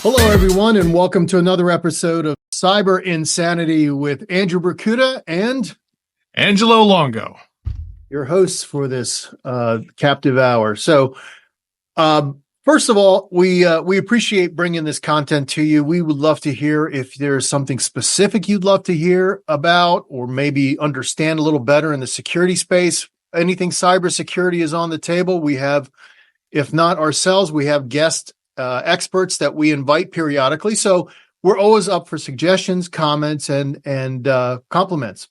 Hello, everyone, and welcome to another episode of Cyber Insanity with Andrew Berkuta and Angelo Longo, your hosts for this captive hour. So, first of all, we appreciate bringing this content to you. We would love to hear if there's something specific you'd love to hear about, or maybe understand a little better in the security space. Anything cybersecurity is on the table. We have, if not ourselves, we have guest experts that we invite periodically. So we're always up for suggestions, comments, and compliments.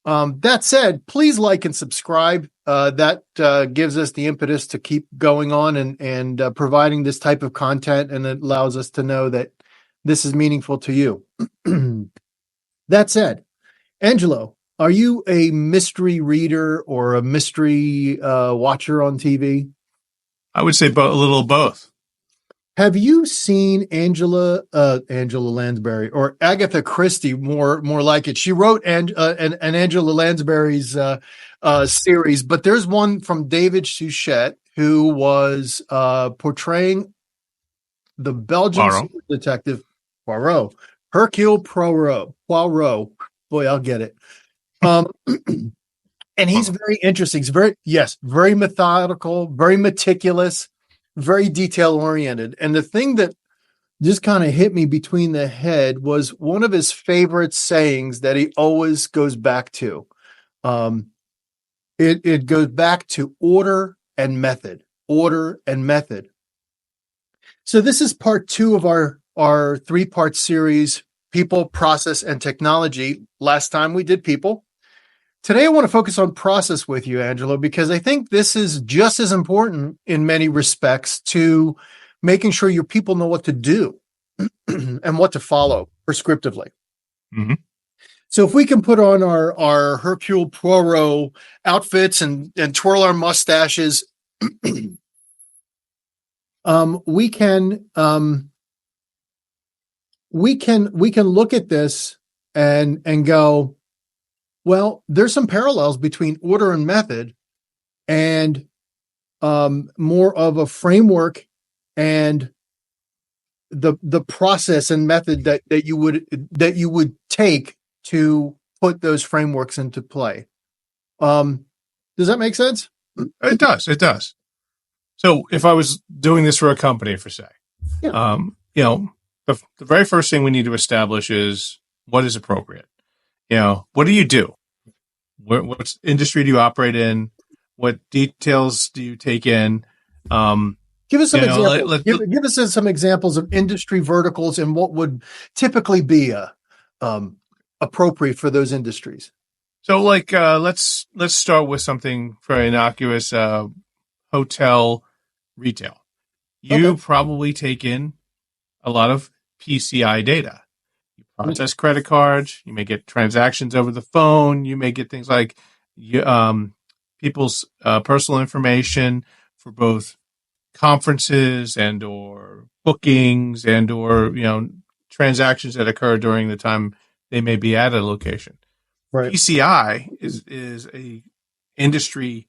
That said, please like and subscribe. That gives us the impetus to keep going on and providing this type of content, and it allows us to know that this is meaningful to you. That said, Angelo, are you a mystery reader or a mystery watcher on TV? I would say a little of both. Have you seen Angela Lansbury or Agatha Christie? More like it. She wrote an Angela Lansbury's series, but there's one from David Suchet who was portraying the Belgian super detective Poirot, Hercule Poirot. Boy, I'll get it. And he's very interesting. He's very methodical, very meticulous, very detail oriented. And the thing that just kind of hit me between the head was one of his favorite sayings that he always goes back to. It goes back to order and method. So this is part 2 of our 3-part series, People, Process, and Technology. Last time we did people. Today, I want to focus on process with you, Angelo, because I think this is just as important in many respects to making sure your people know what to do and what to follow prescriptively. Mm-hmm. So if we can put on our Hercule Poirot outfits and twirl our mustaches, we can look at this and go, well, there's some parallels between order and method, and more of a framework and the process and method that you would take to put those frameworks into play. Does that make sense? It does. So if I was doing this for a company, for say, the very first thing we need to establish is what is appropriate. What do you do? What industry do you operate in? What details do you take in? Give us some examples. Give us some examples of industry verticals and what would typically be appropriate for those industries. So, let's start with something very innocuous: hotel retail. You probably take in a lot of PCI data. Process credit cards. You may get transactions over the phone. You may get things like people's personal information for both conferences and or bookings and or transactions that occur during the time they may be at a location. Right. PCI is a industry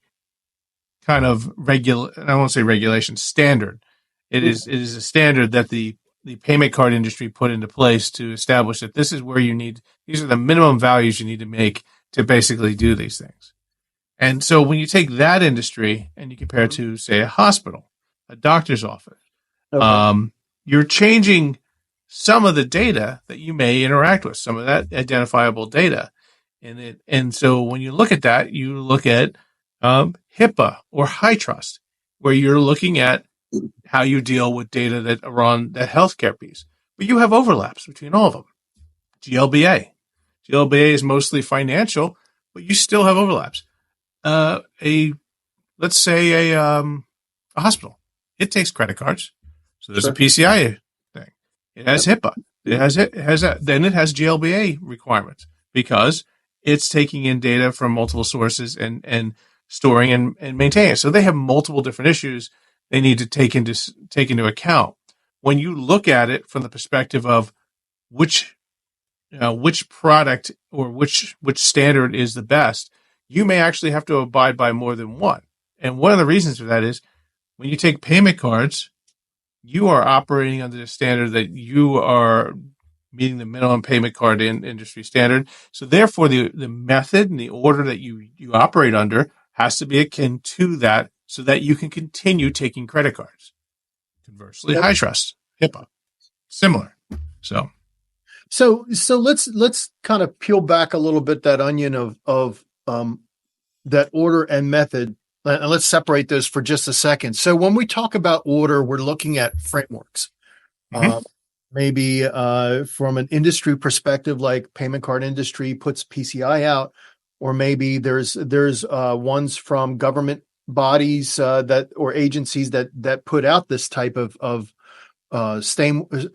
kind of I won't say regulation standard. It is a standard that the payment card industry put into place to establish that these are the minimum values you need to make to basically do these things. And so when you take that industry and you compare it to, say, a hospital, a doctor's office, you're changing some of the data that you may interact with, some of that identifiable data. And so when you look at that, you look at HIPAA or high trust, where you're looking at how you deal with data that are on that healthcare piece. But you have overlaps between all of them. GLBA is mostly financial, but you still have overlaps. Let's say a hospital. It takes credit cards. So there's a PCI thing. It has HIPAA. Then it has GLBA requirements because it's taking in data from multiple sources and storing and maintaining it. So they have multiple different issues they need to take into account. When you look at it from the perspective of which product or which standard is the best, you may actually have to abide by more than one. And one of the reasons for that is when you take payment cards, you are operating under the standard that you are meeting the minimum payment card industry standard. So therefore, the method and the order that you operate under has to be akin to that, so that you can continue taking credit cards. Conversely, Yep. high trust, HIPAA, similar. So let's kind of peel back a little bit that onion of that order and method, and let's separate those for just a second. So when we talk about order, we're looking at frameworks. Mhm. Maybe from an industry perspective, like payment card industry puts PCI out, or maybe there's ones from government bodies that or agencies that put out this type of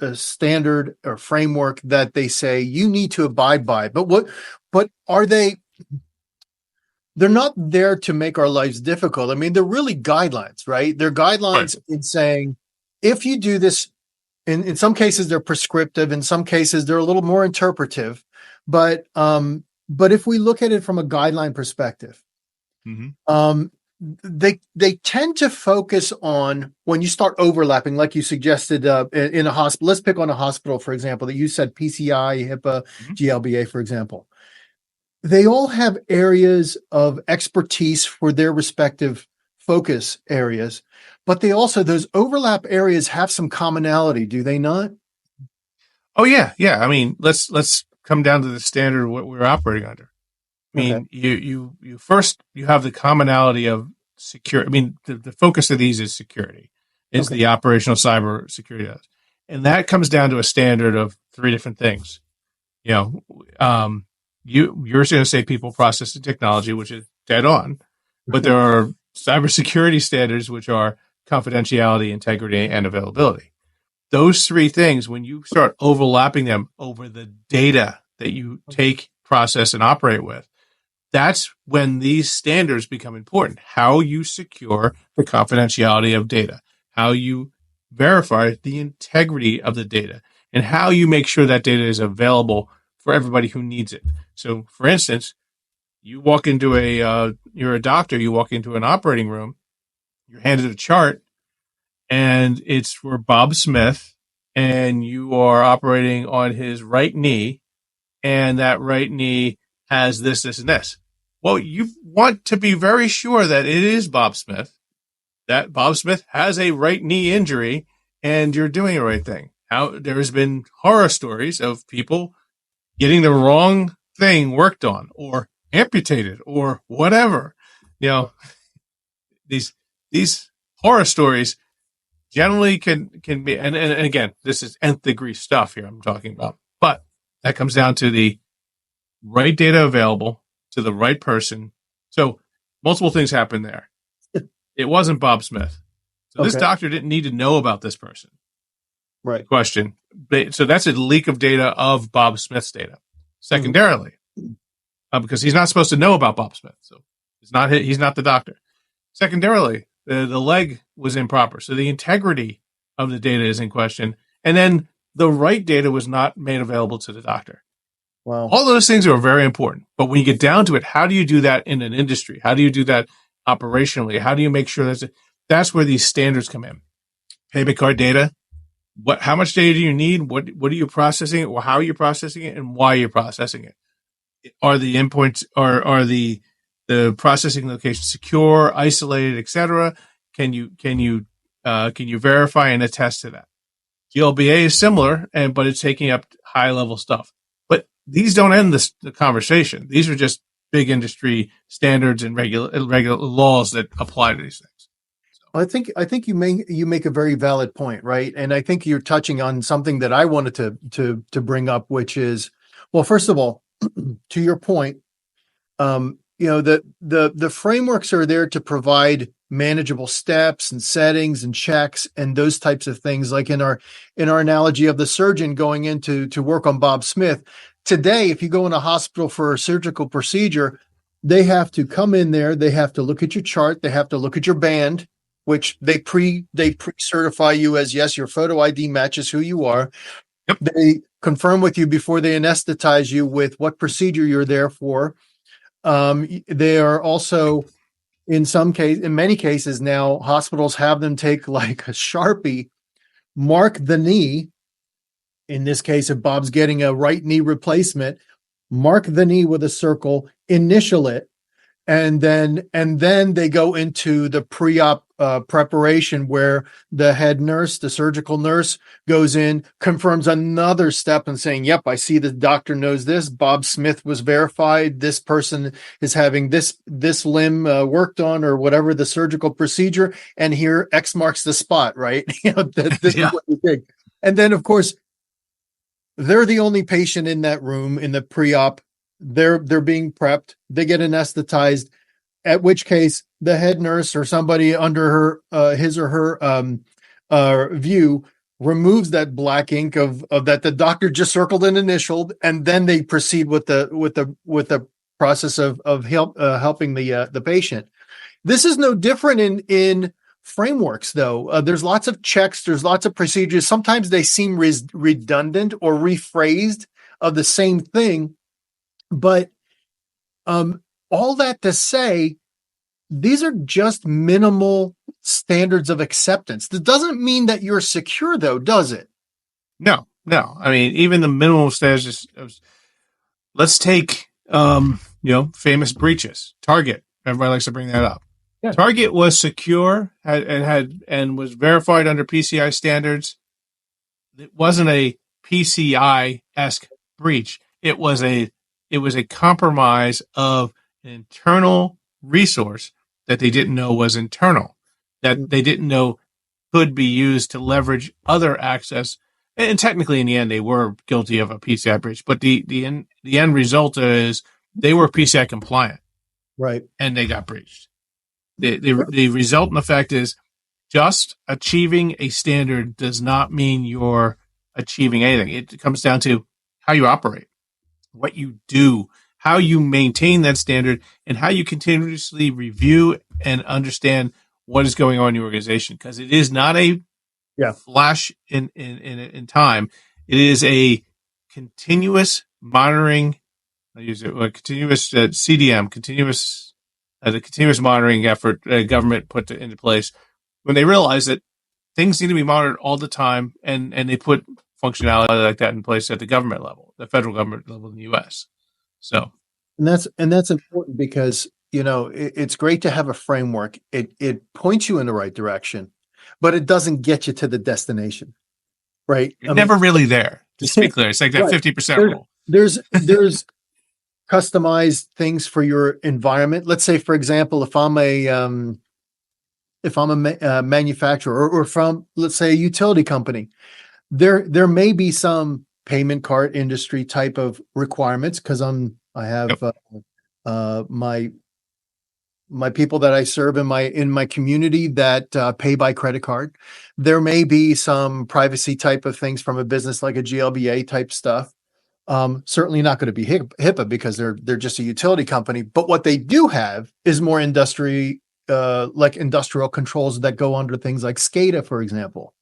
standard or framework that they say you need to abide by. But are they? They're not there to make our lives difficult. I mean, they're really guidelines, right? They're guidelines in saying if you do this. In some cases, they're prescriptive. In some cases, they're a little more interpretive. But if we look at it from a guideline perspective, they tend to focus on when you start overlapping, like you suggested in a hospital. Let's pick on a hospital, for example, that you said PCI, HIPAA, GLBA, for example. They all have areas of expertise for their respective focus areas, but they also, those overlap areas have some commonality, do they not? Oh yeah. I mean, let's come down to the standard of what we're operating under. I mean, you first, you have the commonality of security. I mean, the focus of these is security, is the operational cyber security, and that comes down to a standard of three different things. You're going to say people, process, and technology, which is dead on, but there are cybersecurity standards, which are confidentiality, integrity, and availability. Those three things, when you start overlapping them over the data that you take, process, and operate with, that's when these standards become important. How you secure the confidentiality of data, how you verify the integrity of the data, and how you make sure that data is available for everybody who needs it. So, for instance, you walk into you're a doctor, you walk into an operating room, you're handed a chart, and it's for Bob Smith, and you are operating on his right knee, and that right knee has this, and this. Well, you want to be very sure that it is Bob Smith, that Bob Smith has a right knee injury, and you're doing the right thing. There's been horror stories of people getting the wrong thing worked on, or amputated, or whatever. These horror stories generally can be, and again, this is nth degree stuff here I'm talking about, but that comes down to the right data available to the right person. So multiple things happen there. It wasn't Bob Smith. So this doctor didn't need to know about this person. Right. Question. So that's a leak of data of Bob Smith's data. Secondarily, because he's not supposed to know about Bob Smith. So he's not the doctor. Secondarily, the leg was improper. So the integrity of the data is in question. And then the right data was not made available to the doctor. Wow. All those things are very important. But when you get down to it, how do you do that in an industry? How do you do that operationally? How do you make sure that's where these standards come in? Payment card data. How much data do you need? What are you processing? Or how are you processing it, and why you're processing it? Are the endpoints, are the processing locations secure, isolated, etc.? Can you verify and attest to that? GLBA is similar, but it's taking up high level stuff. But these don't end the conversation. These are just big industry standards and regular laws that apply to these things. I think you make a very valid point, right? And I think you're touching on something that I wanted to bring up, which is, well, first of all, to your point, the frameworks are there to provide manageable steps and settings and checks and those types of things. Like in our analogy of the surgeon going in to work on Bob Smith today, if you go in a hospital for a surgical procedure, they have to come in there, they have to look at your chart, they have to look at your band, which they pre-certify you as, yes, your photo ID matches who you are. Yep. They confirm with you before they anesthetize you with what procedure you're there for. They are also, in many cases now, hospitals have them take like a Sharpie mark the knee. In this case, if Bob's getting a right knee replacement, mark the knee with a circle, initial it, and then they go into the pre-op preparation where the head nurse, the surgical nurse, goes in, confirms another step and saying, yep, I see the doctor knows this. Bob Smith was verified. This person is having this limb worked on, or whatever the surgical procedure, and here X marks the spot, right? This is what you think. And then, of course, they're the only patient in that room in the pre-op. They're being prepped. They get anesthetized, at which case the head nurse or somebody under her his or her view removes that black ink of that the doctor just circled and initialed, and then they proceed with the process of helping the patient. This is no different in frameworks, though. There's lots of checks, there's lots of procedures. Sometimes they seem redundant or rephrased of the same thing, but all that to say, these are just minimal standards of acceptance. That doesn't mean that you're secure, though, does it? No. I mean, even the minimal standards. Let's take famous breaches. Target. Everybody likes to bring that up. Yeah. Target was secure and was verified under PCI standards. It wasn't a PCI-esque breach. It was a compromise of an internal resource that they didn't know was internal, that they didn't know could be used to leverage other access. And technically, in the end, they were guilty of a PCI breach. But the end result is they were PCI compliant, right? And they got breached. The resultant effect is just achieving a standard does not mean you're achieving anything. It comes down to how you operate, what you do, how you maintain that standard, and how you continuously review and understand what is going on in your organization. Because it is not a flash in time. It is a continuous monitoring. I use it a continuous CDM, the continuous monitoring effort government put into place when they realized that things need to be monitored all the time, and they put functionality like that in place at the government level, the federal government level in the U.S. So, and that's important because it's great to have a framework. It points you in the right direction, but it doesn't get you to the destination, right? You're never really there. Just to be clear, it's like that 50% rule. There's customized things for your environment. Let's say, for example, if I'm a manufacturer or from, let's say, a utility company, there may be some payment card industry type of requirements because I have my people that I serve in my community that pay by credit card. There may be some privacy type of things from a business like a GLBA type stuff. Certainly not going to be HIPAA because they're just a utility company. But what they do have is more industry, like industrial controls that go under things like SCADA, for example.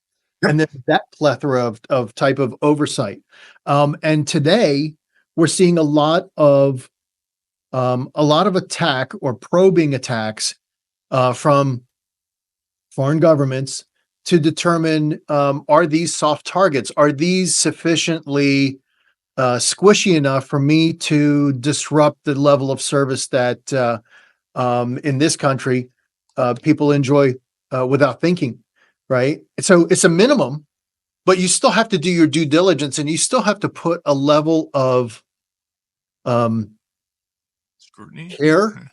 Yep. And then that plethora of type of oversight. And today we're seeing a lot of attack or probing attacks from foreign governments to determine, are these soft targets? Are these sufficiently squishy enough for me to disrupt the level of service that in this country people enjoy without thinking, right? So it's a minimum, but you still have to do your due diligence and you still have to put a level of scrutiny care,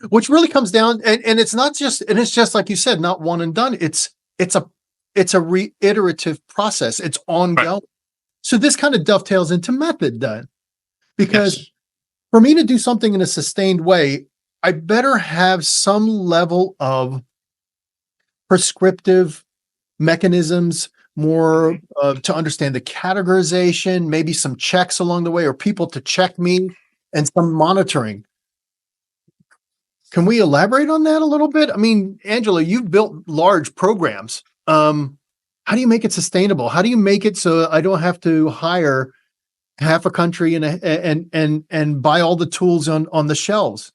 which really comes down, and it's not just, and it's just like you said, not one and done. It's a reiterative process. It's ongoing. Right. So this kind of dovetails into method then, because for me to do something in a sustained way, I better have some level of prescriptive mechanisms, more to understand the categorization, maybe some checks along the way, or people to check me, and some monitoring. Can we elaborate on that a little bit? I mean, Angela, you've built large programs. How do you make it sustainable? How do you make it so I don't have to hire half a country and buy all the tools on the shelves?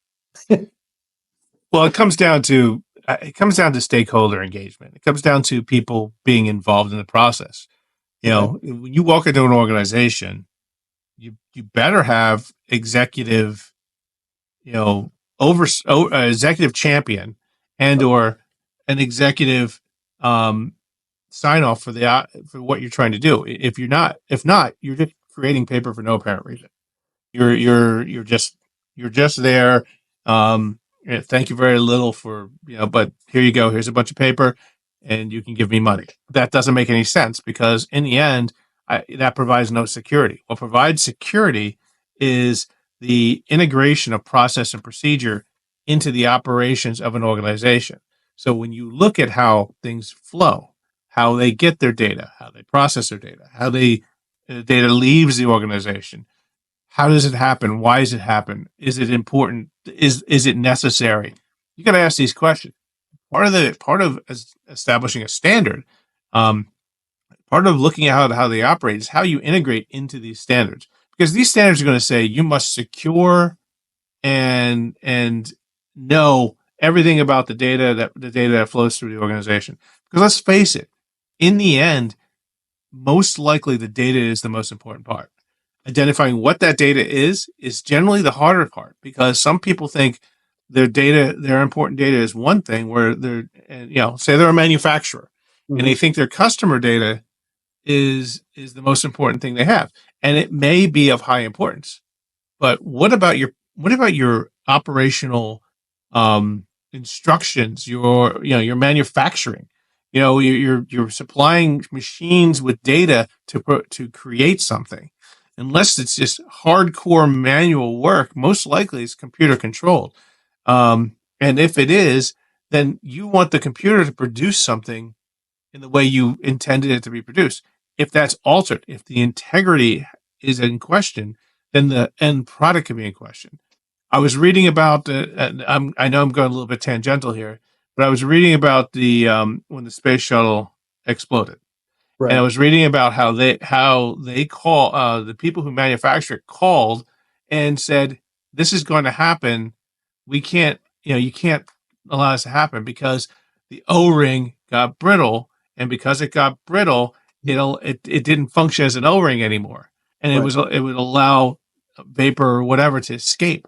Well, it comes down to it comes down to stakeholder engagement. It comes down to people being involved in the process. When you walk into an organization, you better have executive, executive champion and or an executive sign off for for what you're trying to do. If not, you're just creating paper for no apparent reason. You're just there. Thank you very little for but here you go. Here's a bunch of paper, and you can give me money. That doesn't make any sense because in the end, that provides no security. What provides security is the integration of process and procedure into the operations of an organization. So when you look at how things flow, how they get their data, how they process their data, how the data leaves the organization, how does it happen? Why does it happen? Is it important? Is it necessary? You got to ask these questions. Part of establishing a standard, part of looking at how they operate is how you integrate into these standards, because these standards are going to say you must secure and know everything about the data that flows through the organization. Because let's face it, in the end, most likely the data is the most important part. Identifying what that data is generally the harder part, because some people think their important data is one thing, where say they're a manufacturer, mm-hmm. and they think their customer data is the most important thing they have, and it may be of high importance. But what about your operational instructions? Your manufacturing. You're supplying machines with data to create something. Unless it's just hardcore manual work, most likely it's computer controlled. And if it is, then you want the computer to produce something in the way you intended it to be produced. If that's altered, if the integrity is in question, then the end product can be in question. I was reading about I know I'm going a little bit tangential here, but I was reading about when the space shuttle exploded. Right. And I was reading about how they call the people who manufacture it called and said, this is going to happen. We can't, you can't allow this to happen because the O-ring got brittle, and because it got brittle, it didn't function as an O-ring anymore, and right. it would allow vapor or whatever to escape.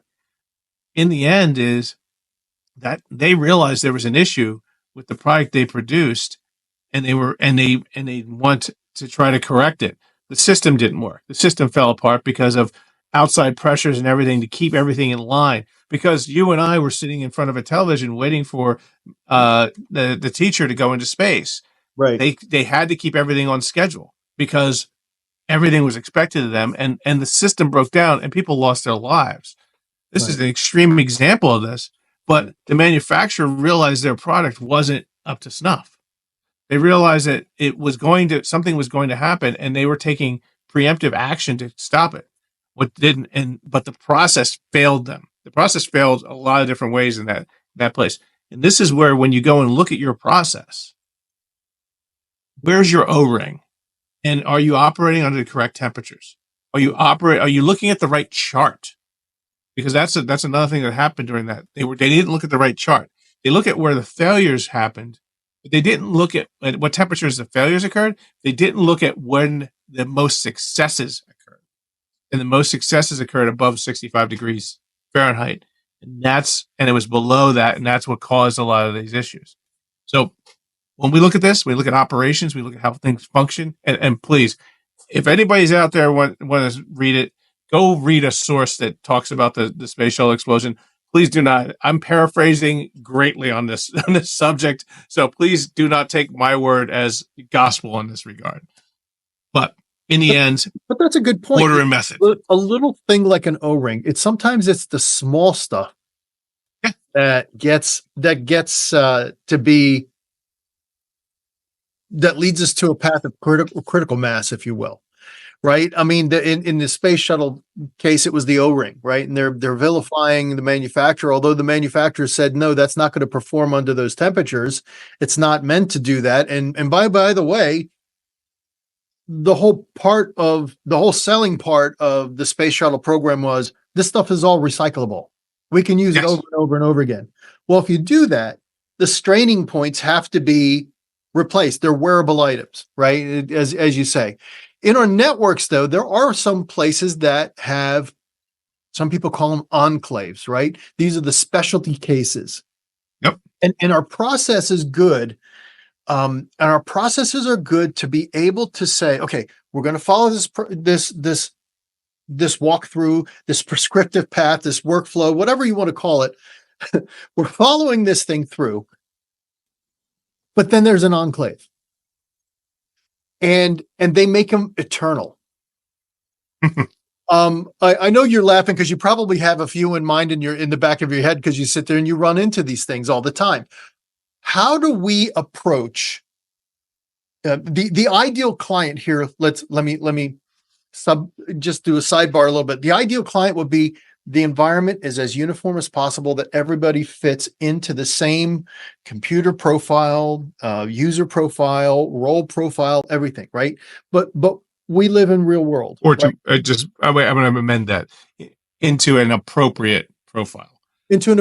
In the end, is that they realized there was an issue with the product they produced. And they want to try to correct it. The system didn't work. The system fell apart because of outside pressures and everything to keep everything in line. Because you and I were sitting in front of a television waiting for the teacher to go into space. Right. They had to keep everything on schedule because everything was expected of them, and the system broke down and people lost their lives. This right. is an extreme example of this. But the manufacturer realized their product wasn't up to snuff. They realized that something was going to happen, and they were taking preemptive action to stop it. But the process failed them. The process failed a lot of different ways in that place. And this is where, when you go and look at your process, where's your O-ring? And are you operating under the correct temperatures? Are you looking at the right chart? Because that's another thing that happened during that. They didn't look at the right chart. They look at where the failures happened. They didn't look at what temperatures the failures occurred. They didn't look at when the most successes occurred. And the most successes occurred above 65 degrees Fahrenheit. And it was below that, and that's what caused a lot of these issues. So when we look at this, we look at operations, we look at how things function. And please, if anybody's out there want to read it, go read a source that talks about the space shuttle explosion. Please do not. I'm paraphrasing greatly on this subject, so please do not take my word as gospel in this regard. But in the end, but that's a good point. Order and method. A little thing like an O-ring. Sometimes it's the small stuff that leads us to a path of critical mass, if you will. Right. I mean, in the space shuttle case, it was the O-ring, right? And they're vilifying the manufacturer, although the manufacturer said, no, that's not going to perform under those temperatures. It's not meant to do that. And by the way, the whole selling part of the space shuttle program was this stuff is all recyclable. We can use it over and over and over again. Well, if you do that, the straining points have to be replaced. They're wearable items, right? As you say. In our networks, though, there are some places that have, some people call them enclaves, right? These are the specialty cases. Yep. And our process is good. And our processes are good to be able to say, okay, we're going to follow this walkthrough, this prescriptive path, this workflow, whatever you want to call it. We're following this thing through. But then there's an enclave. And they make them eternal. I know you're laughing because you probably have a few in mind in the back of your head because you sit there and you run into these things all the time. How do we approach the ideal client here? Let me just do a sidebar a little bit. The ideal client would be the environment is as uniform as possible, that everybody fits into the same computer profile, user profile, role profile, everything, right? But we live in real world. Or right? I'm going to amend that into an appropriate profile. Into an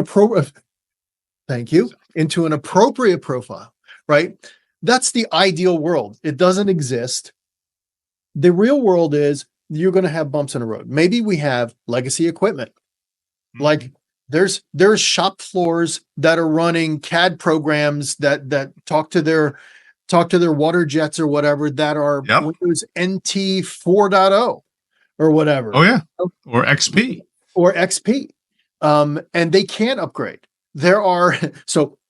appropriate profile, right? That's the ideal world. It doesn't exist. The real world is you're going to have bumps in the road. Maybe we have legacy equipment. Like there's shop floors that are running CAD programs that talk to their water jets or whatever that are Windows NT 4.0 or whatever. Oh yeah. Or XP. And they can't upgrade. There are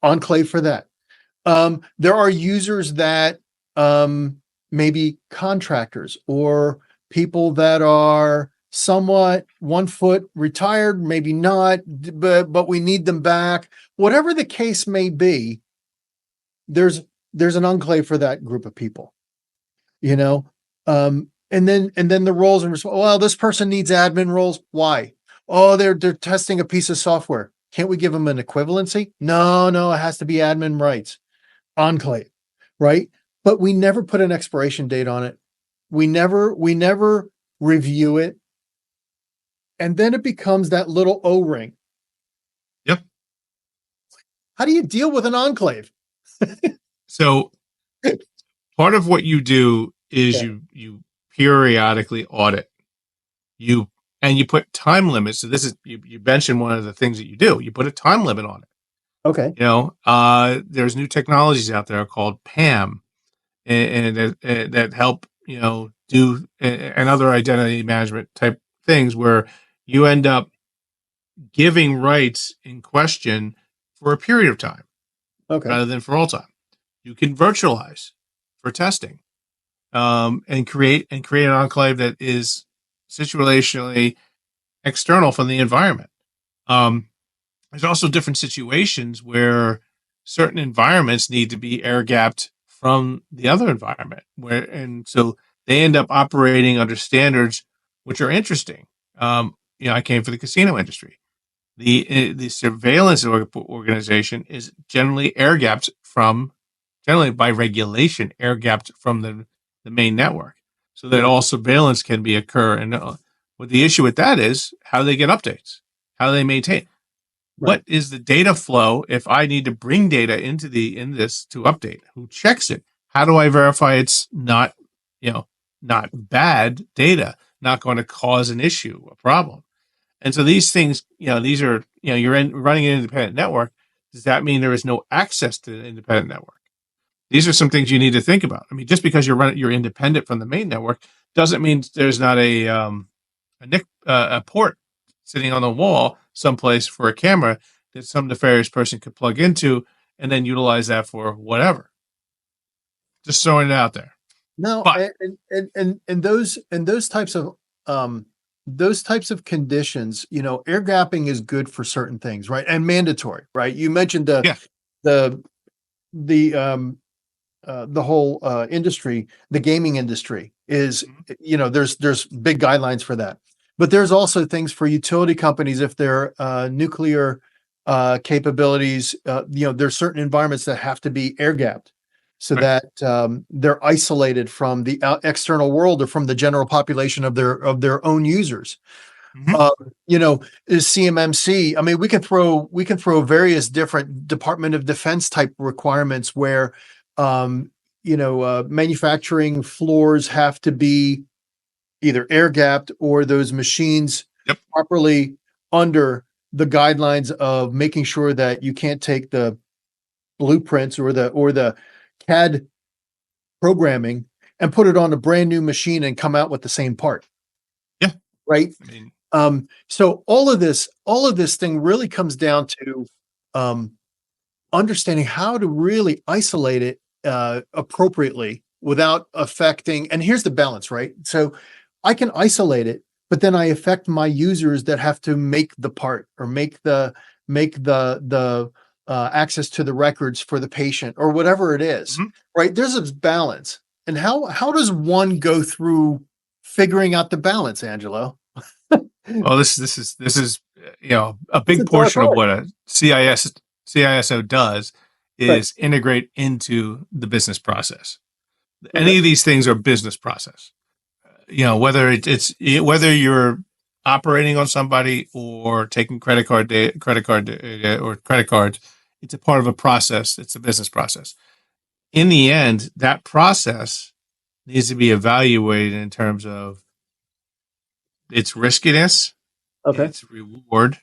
enclave for that. There are users that maybe contractors or people that are somewhat 1 foot retired, maybe not, but we need them back. Whatever the case may be, there's an enclave for that group of people, and then the roles and well, this person needs admin roles. Why? Oh, they're testing a piece of software. Can't we give them an equivalency? No, it has to be admin rights. Enclave, right? But we never put an expiration date on it. We never review it. And then it becomes that little O-ring. Yep. How do you deal with an enclave? So part of what you do is you periodically audit. You put time limits. So this is you mentioned one of the things that you do. You put a time limit on it. Okay. There's new technologies out there called PAM, and that help do and other identity management type things where you end up giving rights in question for a period of time, rather than for all time. You can virtualize for testing, and create an enclave that is situationally external from the environment. There's also different situations where certain environments need to be air gapped from the other environment, and so they end up operating under standards which are interesting. I came from the casino industry. The surveillance organization is generally generally by regulation, air gapped from the main network, so that all surveillance can occur. And what the issue with that is how they get updates, how they maintain. Right. What is the data flow if I need to bring data into this to update? Who checks it? How do I verify it's not bad data, not going to cause an issue, a problem? And so these things, these are, you're running an independent network. Does that mean there is no access to the independent network? These are some things you need to think about. I mean, just because you're independent from the main network doesn't mean there's not a port sitting on the wall someplace for a camera that some nefarious person could plug into and then utilize that for whatever. Just throwing it out there. No, and those types of conditions, air gapping is good for certain things, right? And mandatory, right? You mentioned the whole industry, the gaming industry is, there's big guidelines for that. But there's also things for utility companies if they're nuclear capabilities. There's certain environments that have to be air gapped so that they're isolated from the external world or from the general population of their own users. Mhm. You know, is CMMC. I mean, we can throw various different Department of Defense type requirements where, manufacturing floors have to be either air gapped or those machines Yep. properly under the guidelines of making sure that you can't take the blueprints or the CAD programming and put it on a brand new machine and come out with the same part. Yeah. Right. I mean, So all of this thing really comes down to um, understanding how to really isolate it appropriately without affecting. And here's the balance, right? So I can isolate it, but then I affect my users that have to make the part or make the access to the records for the patient or whatever it is, mhm. right? There's a balance, and how does one go through figuring out the balance, Angelo? Well, this is a It's a big dark portion of art, what a CISO does right? is integrate into the business process. Okay, Any of these things are business process. Whether you're operating on somebody or taking credit card data, or credit cards, it's a part of a process. It's a business process. In the end, that process needs to be evaluated in terms of its riskiness, okay, its reward,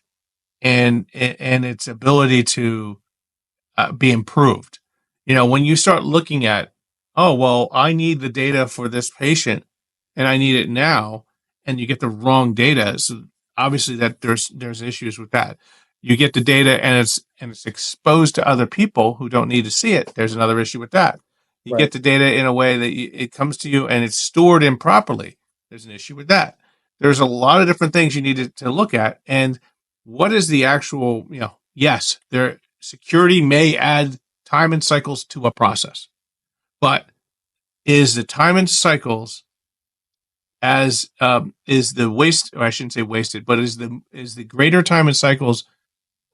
and its ability to be improved. When you start looking at, oh well, I need the data for this patient, and I need it now, and you get the wrong data, so obviously that there's issues with that. You get the data and it's exposed to other people who don't need to see it. There's another issue with that. You right, get the data in a way that it comes to you and it's stored improperly. There's an issue with that. There's a lot of different things you need to look at, and what is the actual, yes, there security may add time and cycles to a process, but is the time and cycles as is the waste, or I shouldn't say wasted, but is the greater time and cycles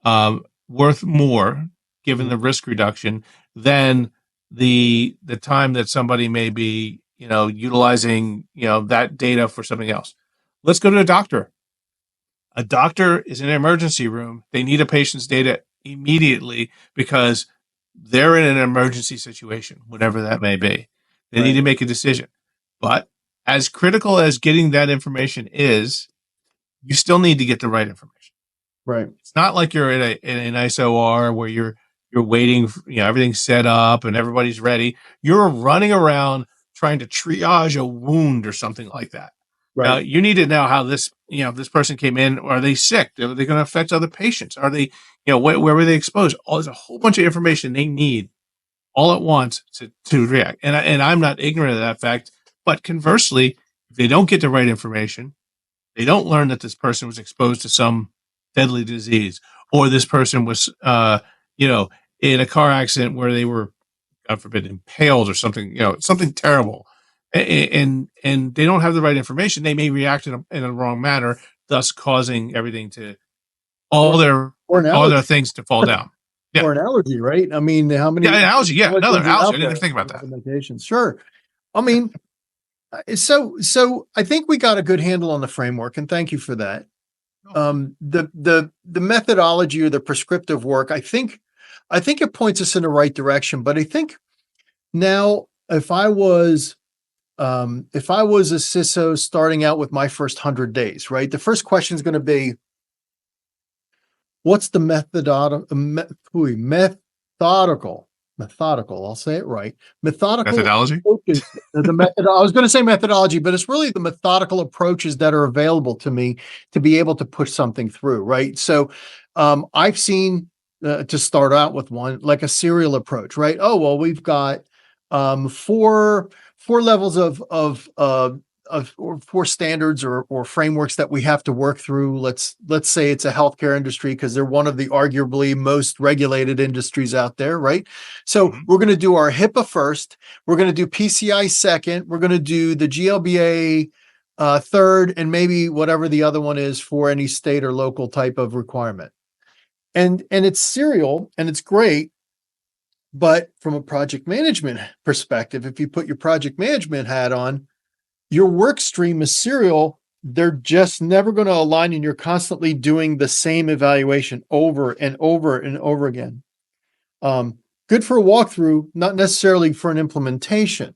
worth more given mhm, the risk reduction than the time that somebody may be utilizing that data for something else? Let's go to a doctor. A doctor is in an emergency room. They need a patient's data immediately because they're in an emergency situation, whatever that may be. They need right, to make a decision. But as critical as getting that information is, you still need to get the right information. right, It's not like you're in an ISOR where you're waiting, everything's set up and everybody's ready. You're running around trying to triage a wound or something like that. Now right, you need to know how this person came in. Are they sick? Are they going to affect other patients? Are they, where were they exposed? There's a whole bunch of information they need all at once to react. And I'm not ignorant of that fact. But conversely, if they don't get the right information, they don't learn that this person was exposed to some deadly disease, or this person was, in a car accident where they were, God forbid, impaled or something, something terrible, and they don't have the right information. They may react in a wrong manner, thus causing everything to or all their or an all their allergy, things to fall down. Yeah, or an allergy, right? I mean, how yeah, many analogy. Yeah, another allergens are analogy. I out didn't even there think about with that. the medications? Sure. I mean, so I think we got a good handle on the framework, and thank you for that. Oh, The methodology or the prescriptive work, I think it points us in the right direction. But I think now, if I was a CISO starting out with my first 100 days, right? The first question is going to be, what's the methodical, I'll say it right, methodical methodology. approaches, the method, I was going to say methodology, but it's really the methodical approaches that are available to me to be able to push something through, right? So I've seen, to start out with one, like a serial approach, right? Oh, well, we've got four levels of or four standards or frameworks that we have to work through. Let's say it's a healthcare industry because they're one of the arguably most regulated industries out there, right? So Mhm. we're going to do our HIPAA first. We're going to do PCI second. We're going to do the GLBA third, and maybe whatever the other one is for any state or local type of requirement. And it's serial and it's great. But from a project management perspective, if you put your project management hat on, your work stream is serial, they're just never going to align, and you're constantly doing the same evaluation over and over and over again. Good for a walkthrough, not necessarily for an implementation.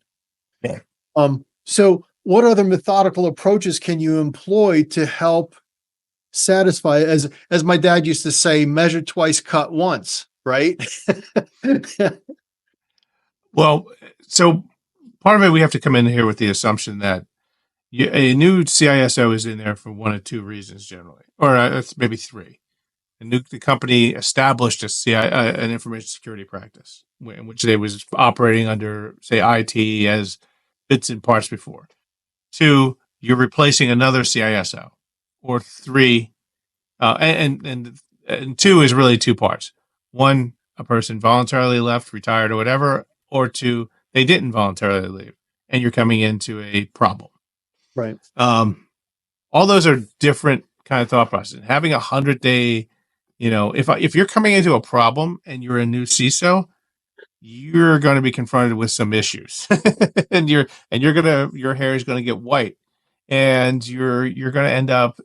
Yeah. So what other methodical approaches can you employ to help satisfy, as my dad used to say, measure twice, cut once, right? Well, so part of it, we have to come in here with the assumption that a new CISO is in there for one of two reasons generally, or maybe three. The company established an information security practice in which they was operating under, say, IT as bits and parts before. Two, you're replacing another CISO. Or three, and two is really two parts. One, a person voluntarily left, retired, or whatever. Or two, they didn't voluntarily leave, and you're coming into a problem. Right. All those are different kind of thought process. Having 100-day, if you're coming into a problem and you're a new CISO, you're going to be confronted with some issues, and your hair is going to get white, and you're going to end up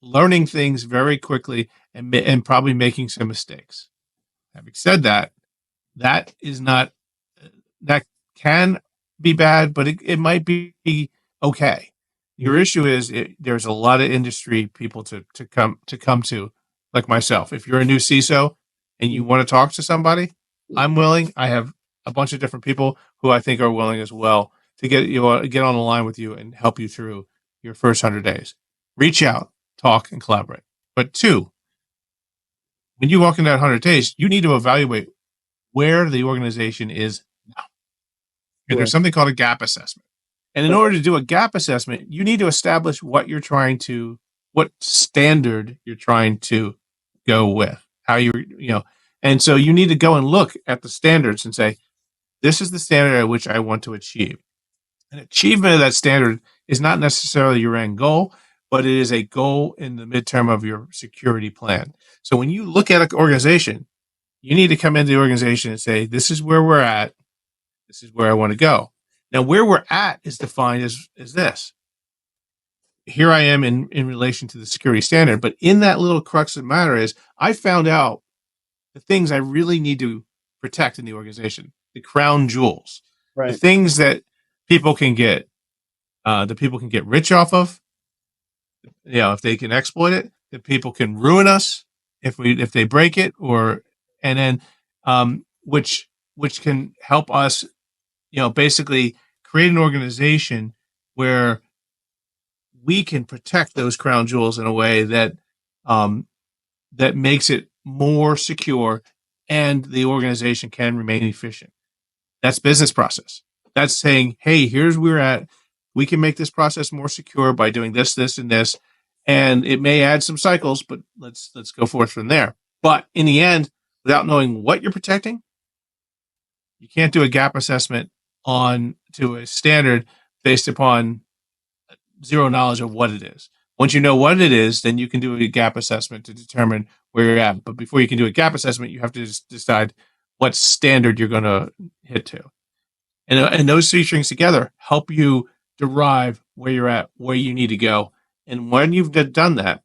learning things very quickly and probably making some mistakes. Having said that, that can be bad, but it might be okay. Your issue is there's a lot of industry people to come to, like myself. If you're a new CISO and you want to talk to somebody, I'm willing. I have a bunch of different people who I think are willing as well to get on the line with you and help you through your first 100 days. Reach out, talk, and collaborate. But two, when you walk in that 100 days, you need to evaluate where the organization is now. And there's something called a gap assessment. And in order to do a gap assessment, you need to establish what standard you're trying to go with, and so you need to go and look at the standards and say, this is the standard at which I want to achieve. And achievement of that standard is not necessarily your end goal, but it is a goal in the midterm of your security plan. So when you look at an organization, you need to come into the organization and say, this is where we're at. This is where I want to go. Now, where we're at is defined as this. Here I am in relation to the security standard, but in that little crux of the matter is I found out the things I really need to protect in the organization, the crown jewels, the things that people can get rich off of, if they can exploit it, that people can ruin us if they break it, which can help us, basically create an organization where we can protect those crown jewels in a way that makes it more secure and the organization can remain efficient. That's business process. That's saying, hey, here's where we're at. We can make this process more secure by doing this, this, and this. And it may add some cycles, but let's go forth from there. But in the end, without knowing what you're protecting, you can't do a gap assessment to a standard based upon zero knowledge of what it is. Once you know what it is, then you can do a gap assessment to determine where you're at. But before you can do a gap assessment, you have to just decide what standard you're going to hit to. And those three strings together help you derive where you're at, where you need to go. And when you've done that,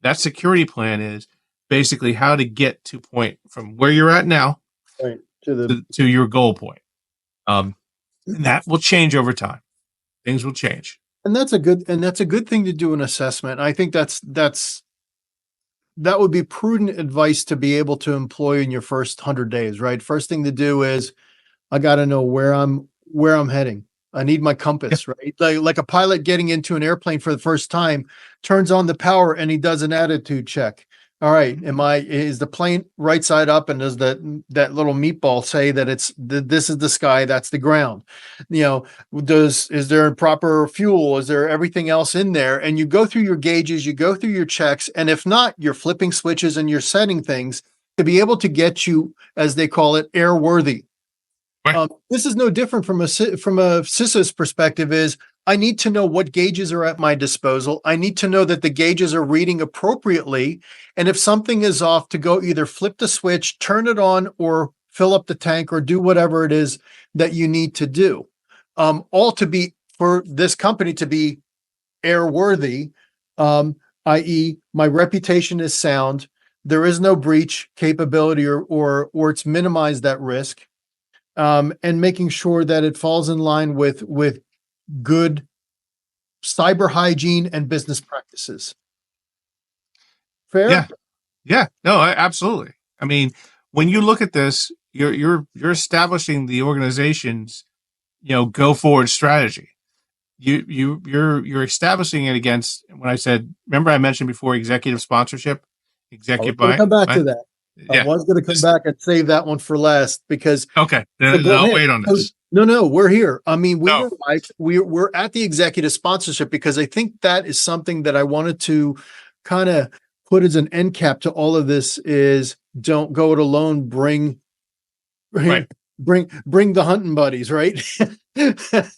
that security plan is basically how to get to point from where you're at now to your goal point. And that will change over time. Things will change. And that's a good thing to do an assessment. I think that would be prudent advice to be able to employ in your first 100 days, right? First thing to do is I got to know where I'm heading. I need my compass, right? Like a pilot getting into an airplane for the first time, turns on the power and he does an attitude check. All right, is the plane right side up, and does that little meatball say that this is the sky, that's the ground? Is there proper fuel? Is there everything else in there? And you go through your gauges, you go through your checks, and if not, you're flipping switches and you're setting things to be able to get you, as they call it, airworthy. Right. This is no different from a CISO's perspective. Is I need to know what gauges are at my disposal. I need to know that the gauges are reading appropriately. And if something is off, to go either flip the switch, turn it on, or fill up the tank, or do whatever it is that you need to do. All to be for this company to be airworthy, i.e., my reputation is sound. There is no breach capability, or it's minimized that risk, and making sure that it falls in line with good cyber hygiene and business practices. Fair? Yeah. Yeah. No, absolutely. I mean, when you look at this, you're establishing the organization's, go forward strategy. You're establishing it against, when I said, remember I mentioned before, executive sponsorship, I was executive going to buy. come back Right? to that. I Yeah. was going to come back and save that one for last because. Okay. So go I'll ahead. wait on this. No, we're here. I mean, we No. were like, we're at the executive sponsorship because I think that is something that I wanted to kind of put as an end cap to all of this is don't go it alone. Bring Right. bring the hunting buddies, right?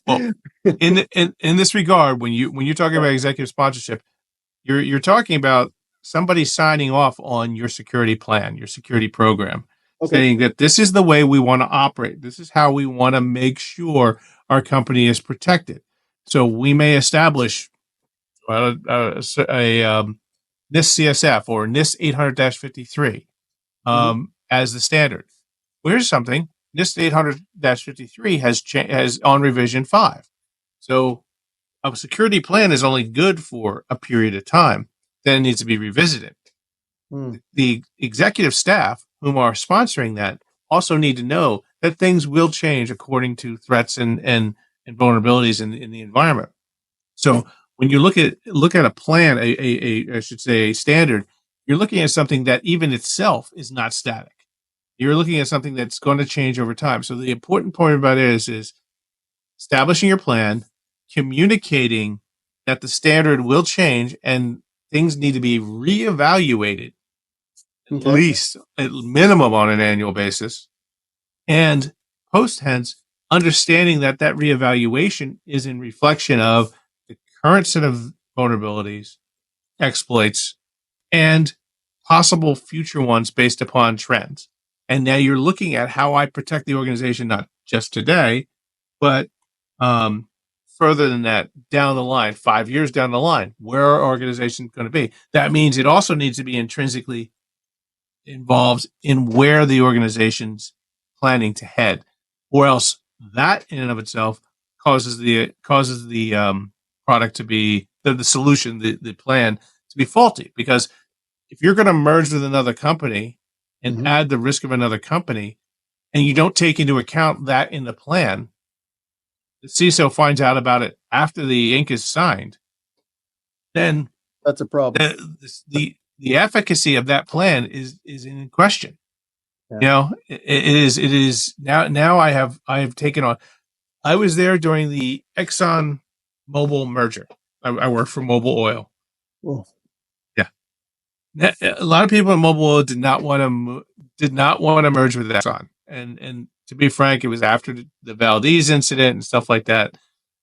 Well, in this regard, when you're talking about executive sponsorship, you're talking about somebody signing off on your security plan, your security program, saying that this is the way we want to operate. This is how we want to make sure our company is protected. So we may establish a NIST CSF or NIST 800-53 as the standard. Well, here's something. NIST 800-53 has on revision 5. So a security plan is only good for a period of time. Then it needs to be revisited. The executive staff whom are sponsoring that also need to know that things will change according to threats and vulnerabilities in the environment. So when you look at a plan, I should say a standard, you're looking at something that even itself is not static. You're looking at something that's going to change over time. So the important point about it is establishing your plan, communicating that the standard will change and things need to be reevaluated at minimum on an annual basis, and post hence understanding that reevaluation is in reflection of the current set of vulnerabilities, exploits, and possible future ones based upon trends. And now you're looking at how I protect the organization, not just today, but further than that, down the line, 5 years down the line, where are organizations going to be? That means it also needs to be intrinsically involved in where the organization's planning to head, or else that in and of itself causes the product to be the solution, the plan to be faulty. Because if you're going to merge with another company and add the risk of another company, and you don't take into account that in the plan, the CISO finds out about it after the ink is signed, then that's a problem. The efficacy of that plan is in question. Yeah. It is now I have taken on. I was there during the Exxon Mobil merger. I worked for Mobil Oil. Whoa. Yeah. A lot of people at Mobil Oil did not want to merge with Exxon. And to be frank, it was after the Valdez incident and stuff like that.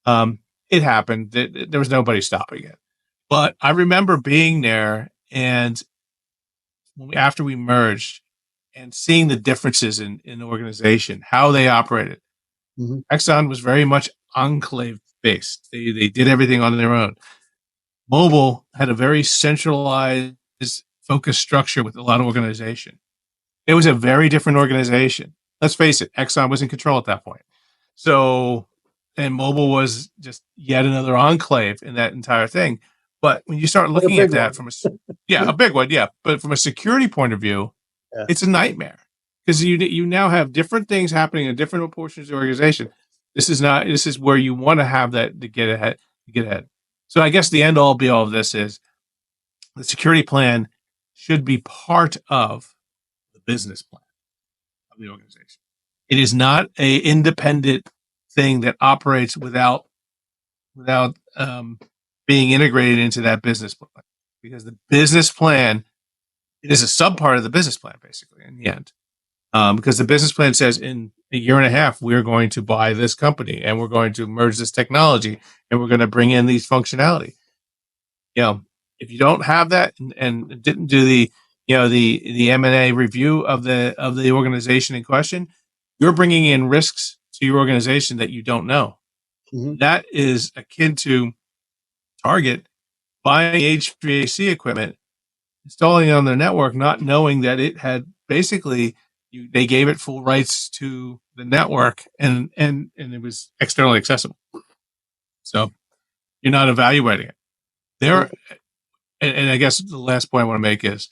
It happened. There was nobody stopping it. But I remember being there and after we merged and seeing the differences in the organization, how they operated. Exxon was very much enclave based. They did everything on their own. Mobil had a very centralized, focused structure with a lot of organization. It was a very different organization. Let's face it, Exxon was in control at that point. So, and Mobil was just yet another enclave in that entire thing. But when you start looking at that from a big one, yeah. But from a security point of view, it's a nightmare because you now have different things happening in different portions of the organization. This is where you want to have that to get ahead. So I guess the end all be all of this is the security plan should be part of the business plan of the organization. It is not a independent thing that operates without being integrated into that business plan, because the business plan, it is a sub part of the business plan, basically, in the end. Because the business plan says in a year and a half, we're going to buy this company and we're going to merge this technology and we're going to bring in these functionality. If you don't have that and didn't do the M&A review of the organization in question, you're bringing in risks to your organization that you don't know. That is akin to Target, buying HVAC equipment, installing it on their network, not knowing that it had basically they gave it full rights to the network and it was externally accessible. So you're not evaluating it. There, and I guess the last point I want to make is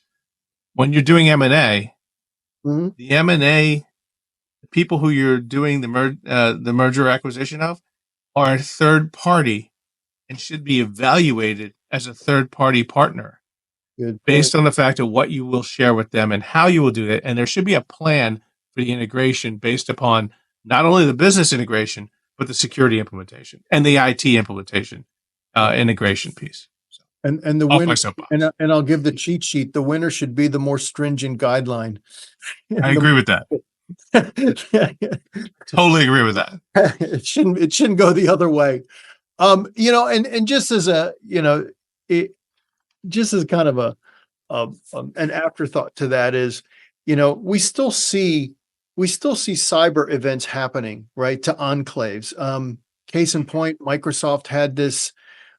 when you're doing M&A, the M&A people who you're doing the merger acquisition of are a third party and should be evaluated as a third party partner based on the fact of what you will share with them and how you will do it. And there should be a plan for the integration based upon not only the business integration, but the security implementation and the IT implementation integration piece. So, and the winner, and I'll give the cheat sheet. The winner should be the more stringent guideline. I agree with that. Totally agree with that. It shouldn't go the other way. And just as just as kind of an afterthought to that is, we still see cyber events happening, right? To enclaves. Case in point, Microsoft had this,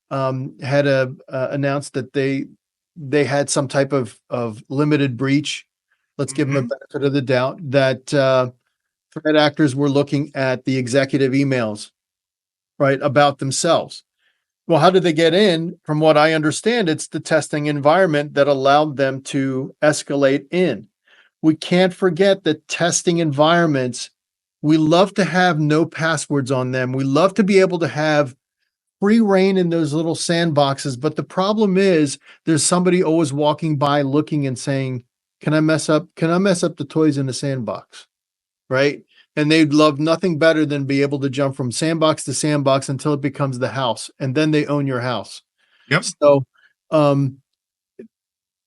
announced that they had some type of limited breach. Let's give them a benefit of the doubt that threat actors were looking at the executive emails, right, about themselves. Well, how did they get in? From what I understand, it's the testing environment that allowed them to escalate in. We can't forget that testing environments, we love to have no passwords on them. We love to be able to have free reign in those little sandboxes. But the problem is there's somebody always walking by looking and saying, can I mess up the toys in the sandbox? Right? And they'd love nothing better than be able to jump from sandbox to sandbox until it becomes the house. And then they own your house. Yep. So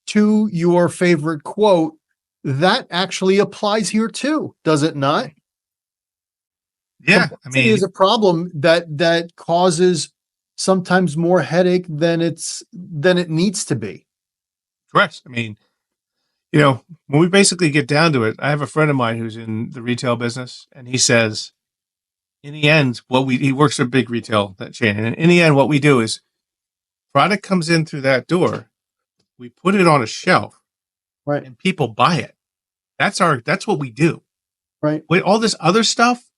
to your favorite quote, that actually applies here too, does it not? Yeah. It is a problem that causes sometimes more headache than it needs to be. Correct. When we basically get down to it, I have a friend of mine who's in the retail business, and he says, in the end, he works for a big retail chain, and in the end, what we do is product comes in through that door, we put it on a shelf, right, and people buy it. That's what we do, right? With all this other stuff,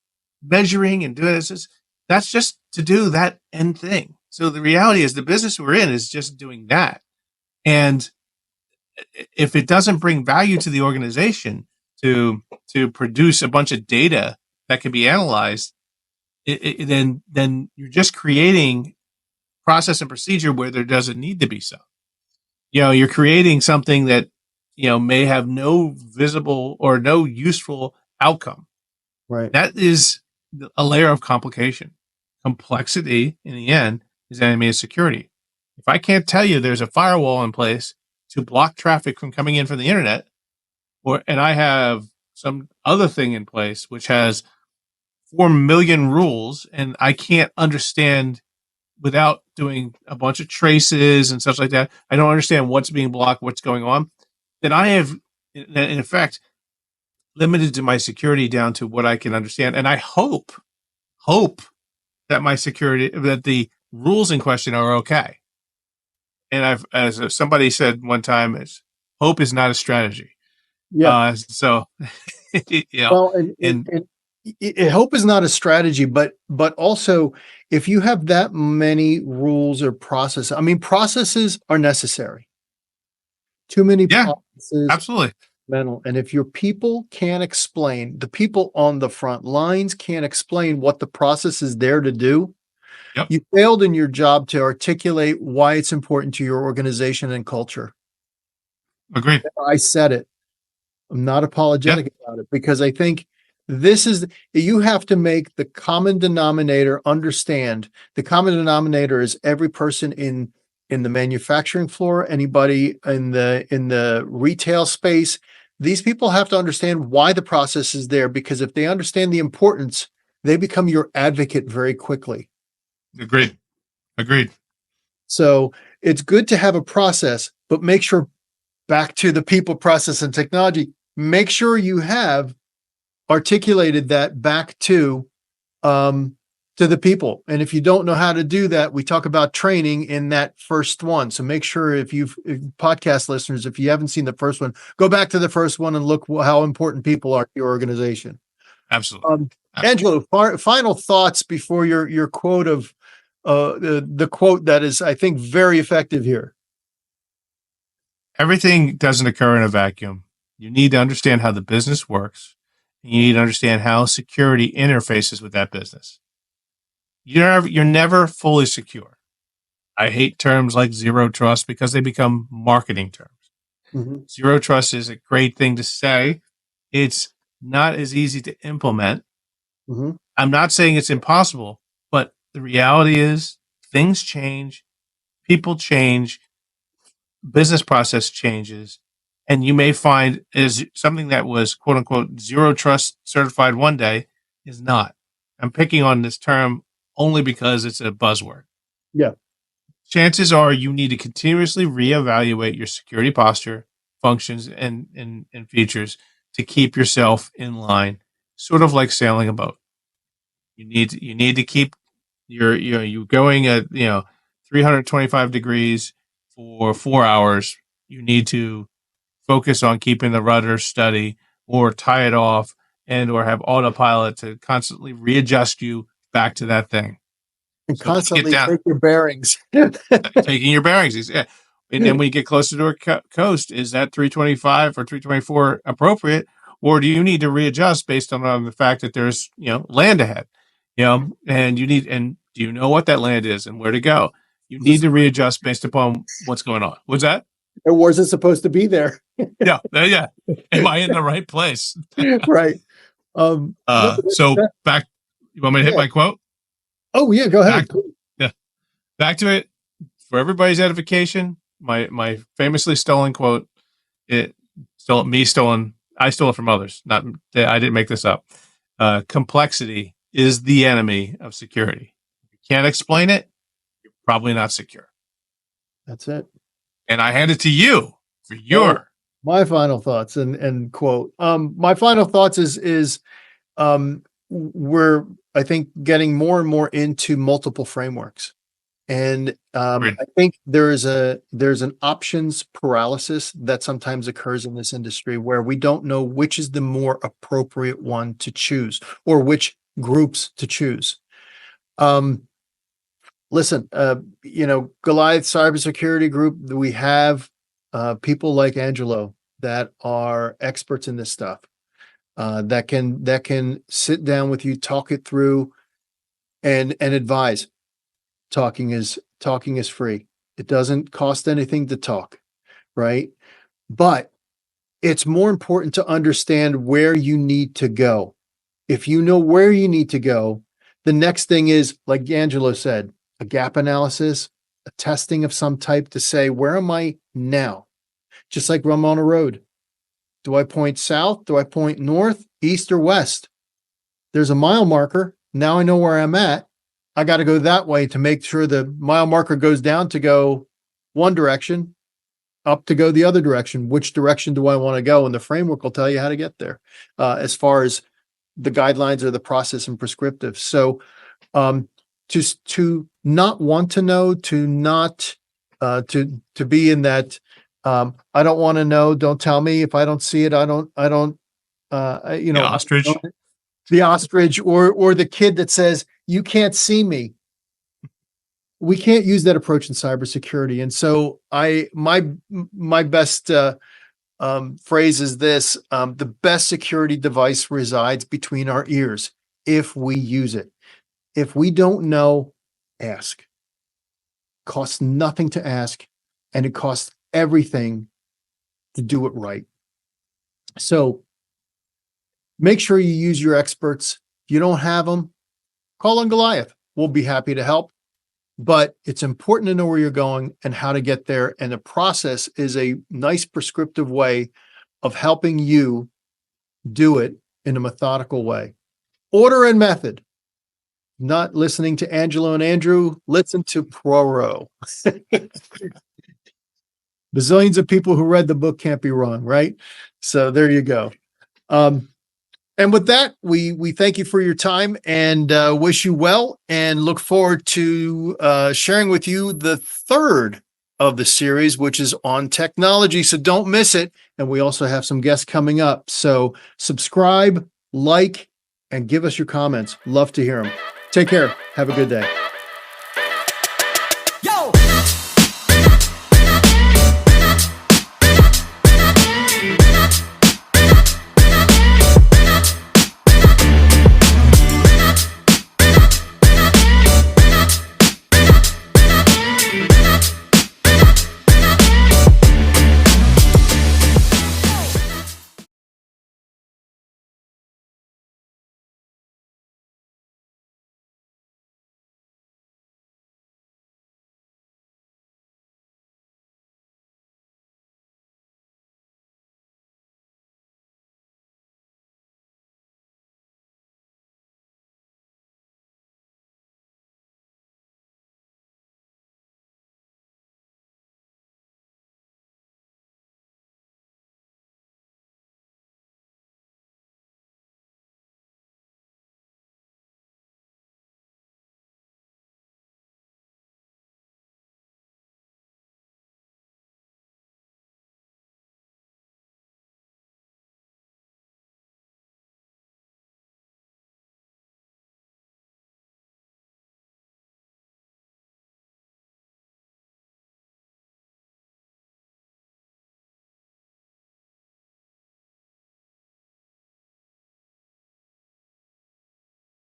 measuring and doing this, that's just to do that end thing. So the reality is, the business we're in is just doing that, and if it doesn't bring value to the organization to produce a bunch of data that can be analyzed, then you're just creating process and procedure where there doesn't need to be so. You're creating something that may have no visible or no useful outcome. Right. That is a layer of complication. Complexity in the end is the enemy of security. If I can't tell you there's a firewall in place to block traffic from coming in from the internet, and I have some other thing in place which has 4 million rules, and I can't understand without doing a bunch of traces and stuff like that. I don't understand what's being blocked, what's going on. Then I have, in effect, limited to my security down to what I can understand. And I hope that that the rules in question are okay. And as somebody said one time, hope is not a strategy. Yeah. Well, hope is not a strategy, but also if you have that many rules or processes are necessary. Too many processes. Absolutely. Mental. And if your people can't explain, the people on the front lines can't explain what the process is there to do, you failed in your job to articulate why it's important to your organization and culture. Agreed. I said it. I'm not apologetic about it, because I think you have to make the common denominator understand. The common denominator is every person in the manufacturing floor, anybody in the retail space. These people have to understand why the process is there, because if they understand the importance, they become your advocate very quickly. Agreed. So it's good to have a process, but make sure, back to the people, process, and technology, make sure you have articulated that back to to the people. And if you don't know how to do that, we talk about training in that first one. So make sure if podcast listeners, if you haven't seen the first one, go back to the first one and look how important people are to your organization. Absolutely. Angelo, final thoughts before your quote of the quote that is, I think, very effective here. Everything doesn't occur in a vacuum. You need to understand how the business works. You need to understand how security interfaces with that business. You're never fully secure. I hate terms like zero trust because they become marketing terms. Mm-hmm. Zero trust is a great thing to say. It's not as easy to implement. Mm-hmm. I'm not saying it's impossible, but the reality is things change, people change, business process changes, and you may find is something that was quote unquote zero trust certified one day is not. I'm picking on this term only because it's a buzzword. Yeah. Chances are you need to continuously reevaluate your security posture, functions, and features to keep yourself in line, sort of like sailing a boat. You need to keep you going at 325 degrees for 4 hours. You need to focus on keeping the rudder steady or tie it off and or have autopilot to constantly readjust you back to that thing. And so constantly take your bearings. Taking your bearings. Yeah. And then when you get closer to a coast, is that 325 or 324 appropriate? Or do you need to readjust based on the fact that there's, land ahead? And do you know what that land is and where to go? You need to readjust based upon what's going on. What's that? It wasn't supposed to be there. Yeah. Am I in the right place? Right. So back, you want me to hit my quote? Oh yeah, go ahead. Back to it for everybody's edification. My famously stolen quote. I stole it from others. I didn't make this up. Complexity is the enemy of security. If you can't explain it, you're probably not secure. That's it. And I hand it to you for your my final thoughts and quote. My final thoughts is we're, I think, getting more and more into multiple frameworks. And I think there's an options paralysis that sometimes occurs in this industry where we don't know which is the more appropriate one to choose or which groups to choose. Listen, Goliath Cybersecurity Group, we have people like Angelo that are experts in this stuff, that can sit down with you, talk it through, and advise. Talking is free. It doesn't cost anything to talk, right? But it's more important to understand where you need to go. If you know where you need to go, the next thing is, like Angelo said, a gap analysis, a testing of some type to say, where am I now? Just like when I'm on a road. Do I point south? Do I point north, east, or west? There's a mile marker. Now I know where I'm at. I got to go that way to make sure the mile marker goes down to go one direction, up to go the other direction. Which direction do I want to go? And the framework will tell you how to get there, as far as the guidelines or the process and prescriptive. So to not want to know, to not to be in that, I don't want to know, don't tell me. If I don't see it, I don't the ostrich. The ostrich or the kid that says, you can't see me. We can't use that approach in cybersecurity. And so my best phrase is this: the best security device resides between our ears if we use it. If we don't know, ask. Costs nothing to ask, and it costs everything to do it right. So make sure you use your experts. If you don't have them, call on Goliath. We'll be happy to help. But it's important to know where you're going and how to get there. And the process is a nice prescriptive way of helping you do it in a methodical way. Order and method. Not listening to Angelo and Andrew, listen to Poirot. Bazillions of people who read the book can't be wrong, right? So there you go. And with that, we thank you for your time and wish you well, and look forward to sharing with you the third of the series, which is on technology. So don't miss it. And we also have some guests coming up. So subscribe, like, and give us your comments. Love to hear them. Take care. Have a good day.